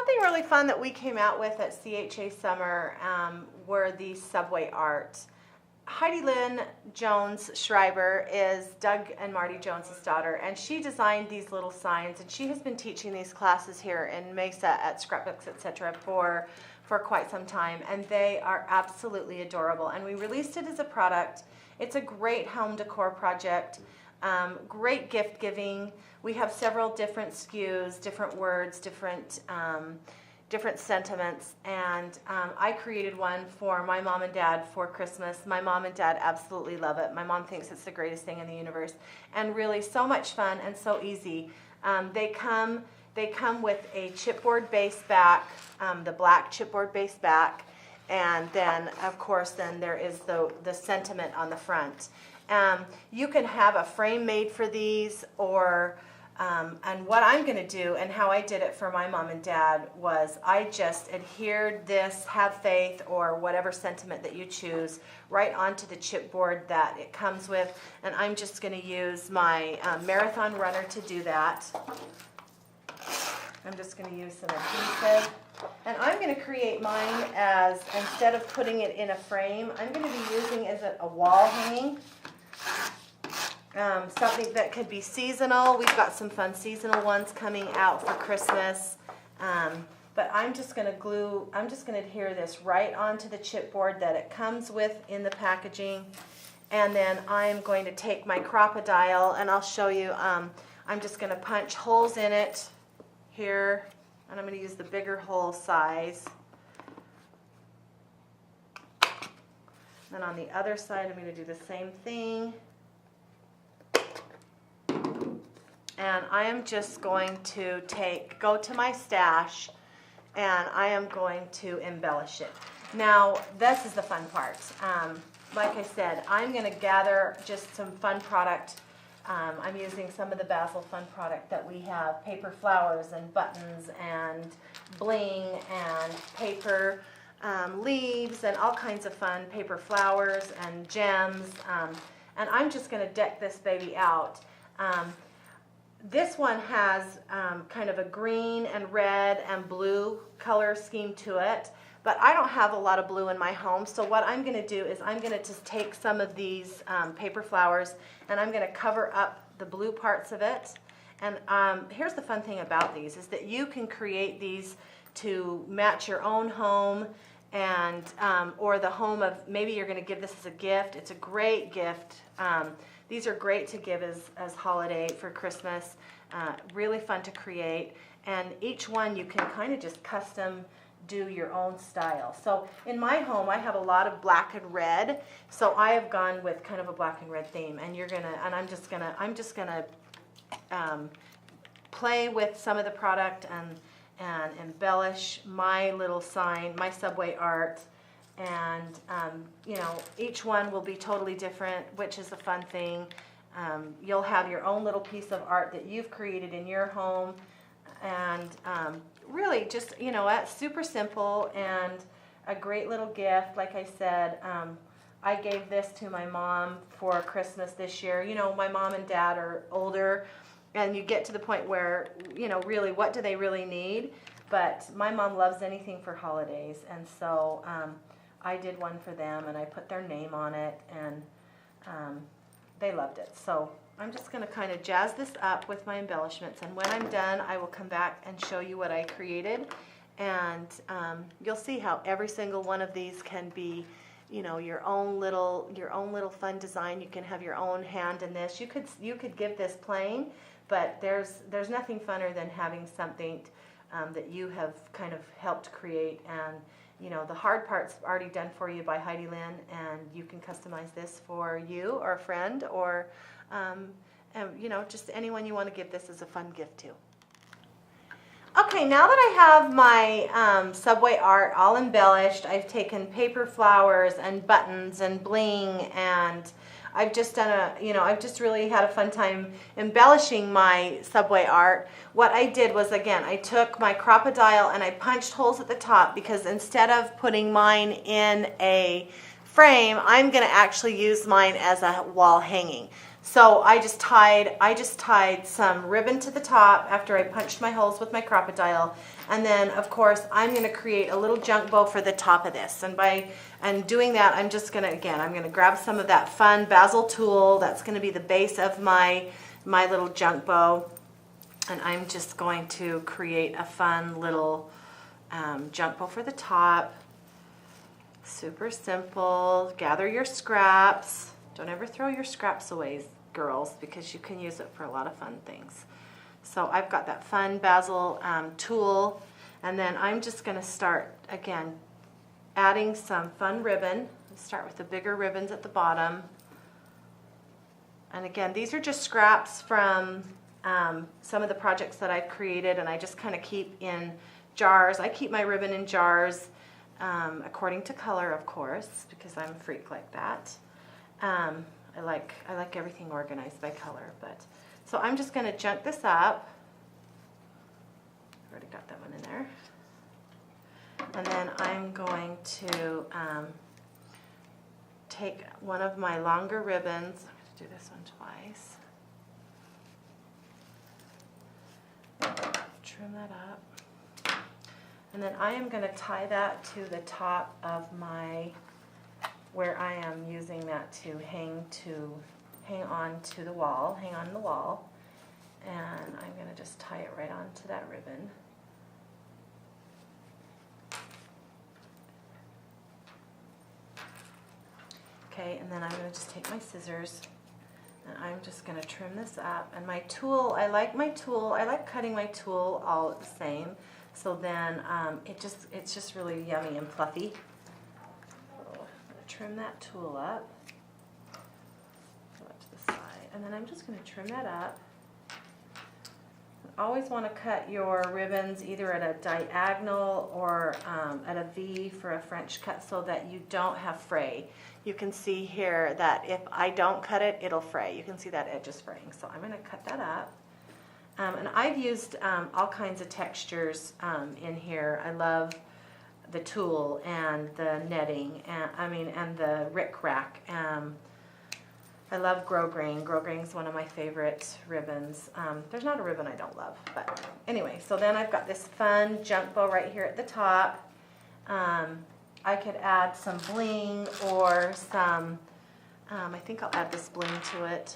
Something really fun that we came out with at CHA Summer were these subway art. Heidi Lynn Jones Schreiber is Doug and Marty Jones's daughter, and she designed these little signs, and she has been teaching these classes here in Mesa at Scrapbooks, etc. for quite some time, and they are absolutely adorable. And we released it as a product. It's a great home decor project, great gift giving. We have several different SKUs, different words, different sentiments, and I created one for my mom and dad for Christmas. My mom and dad absolutely love it. My mom thinks it's the greatest thing in the universe, and really so much fun and so easy. They come with a chipboard base back, the black chipboard base back, and then of course there is the sentiment on the front. You can have a frame made for these, or and what I'm going to do and how I did it for my mom and dad was I just adhered this have faith or whatever sentiment that you choose right onto the chipboard that it comes with, and I'm just going to use my marathon runner to do that. I'm just going to use some adhesive, and I'm going to create mine as, instead of putting it in a frame, I'm going to be using as a wall hanging. Something that could be seasonal. We've got some fun seasonal ones coming out for Christmas. But I'm just going to adhere this right onto the chipboard that it comes with in the packaging. And then I'm going to take my Crop-A-Dile, and I'll show you, I'm just going to punch holes in it here, and I'm going to use the bigger hole size. Then on the other side, I'm going to do the same thing. And I am just going to go to my stash, and I am going to embellish it. Now, this is the fun part. Like I said, I'm going to gather just some fun product. I'm using some of the Bazzill fun product that we have, paper flowers and buttons and bling and paper leaves and all kinds of fun paper flowers and gems. And I'm just going to deck this baby out. This one has kind of a green and red and blue color scheme to it, but I don't have a lot of blue in my home, so what I'm going to do is I'm going to just take some of these paper flowers, and I'm going to cover up the blue parts of it. And here's the fun thing about these is that you can create these to match your own home, and or the home of, maybe you're going to give this as a gift. It's a great gift. These are great to give as holiday for Christmas. Really fun to create. And each one you can kind of just custom do your own style. So in my home, I have a lot of black and red. So I have gone with kind of a black and red theme. And I'm just gonna play with some of the product and embellish my little sign, my subway art. And, you know, each one will be totally different, which is a fun thing. You'll have your own little piece of art that you've created in your home. And really just, you know, it's super simple and a great little gift. Like I said, I gave this to my mom for Christmas this year. You know, my mom and dad are older, and you get to the point where, you know, really, what do they really need? But my mom loves anything for holidays, and so I did one for them, and I put their name on it, and they loved it. So I'm just going to kind of jazz this up with my embellishments, and when I'm done, I will come back and show you what I created, and you'll see how every single one of these can be, you know, your own little fun design. You can have your own hand in this. You could give this plain, but there's nothing funner than having something that you have kind of helped create, and you know, the hard part's already done for you by Heidi Lynn, and you can customize this for you or a friend, or you know, just anyone you want to give this as a fun gift to. Okay, now that I have my subway art all embellished, I've taken paper flowers and buttons and bling, and I've just done I've just really had a fun time embellishing my subway art. What I did was, again, I took my Crop-A-Dile and I punched holes at the top, because instead of putting mine in a frame, I'm going to actually use mine as a wall hanging. So I just tied some ribbon to the top after I punched my holes with my Crop-A-Dile, And then, of course, I'm going to create a little junk bow for the top of this. And doing that, I'm just going to, again, I'm going to grab some of that fun Bazzill tulle. That's going to be the base of my little junk bow. And I'm just going to create a fun little junk bow for the top. Super simple. Gather your scraps. Don't ever throw your scraps away, girls, because you can use it for a lot of fun things. So I've got that fun Bazzill tulle, and then I'm just going to start, again, adding some fun ribbon. Start with the bigger ribbons at the bottom. And again, these are just scraps from some of the projects that I've created, and I just kind of keep in jars. I keep my ribbon in jars according to color, of course, because I'm a freak like that. I like everything organized by color. But so I'm just going to junk this up. Already got that one in there. And then I'm going to take one of my longer ribbons. I'm going to do this one twice. Trim that up. And then I am going to tie that to the top of my, where I am using that to hang on to the wall, hang on the wall. And I'm going to just tie it right onto that ribbon. Okay, and then I'm going to just take my scissors and I'm just going to trim this up. And my tool, I like cutting my tool all the same. So then it's just really yummy and fluffy. So I'm going to trim that tool up. Go up to the side. And then I'm just going to trim that up. Always want to cut your ribbons either at a diagonal or at a V for a French cut so that you don't have fray. You can see here that if I don't cut it, it'll fray. You can see that edge is fraying. So I'm going to cut that up. And I've used all kinds of textures in here. I love the tulle and the netting, and the rickrack. I love grosgrain. Grosgrain is one of my favorite ribbons. There's not a ribbon I don't love, but anyway. So then I've got this fun junk bow right here at the top. I could add some bling or some. I think I'll add this bling to it.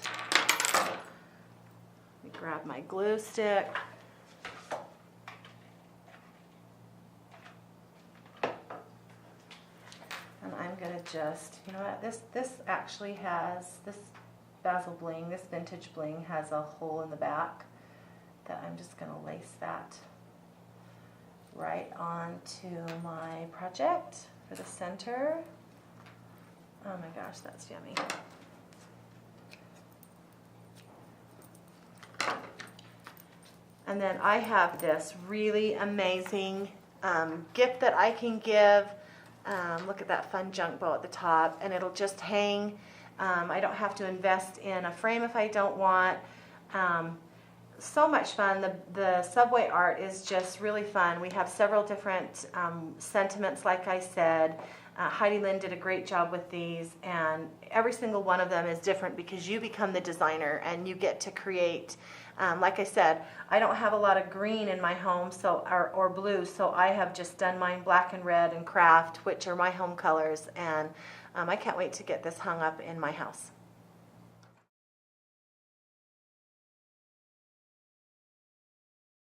Let me grab my glue stick. And I'm going to just, you know what, this actually has, this Bazzill bling, this vintage bling has a hole in the back that I'm just going to lace that right onto my project for the center. Oh my gosh, that's yummy. And then I have this really amazing gift that I can give. Look at that fun junk bow at the top, and it'll just hang. I don't have to invest in a frame if I don't want. So much fun. The subway art is just really fun. We have several different sentiments, like I said. Heidi Lynn did a great job with these, and every single one of them is different because you become the designer and you get to create. Like I said, I don't have a lot of green in my home, or blue, so I have just done mine black and red and craft, which are my home colors, and I can't wait to get this hung up in my house.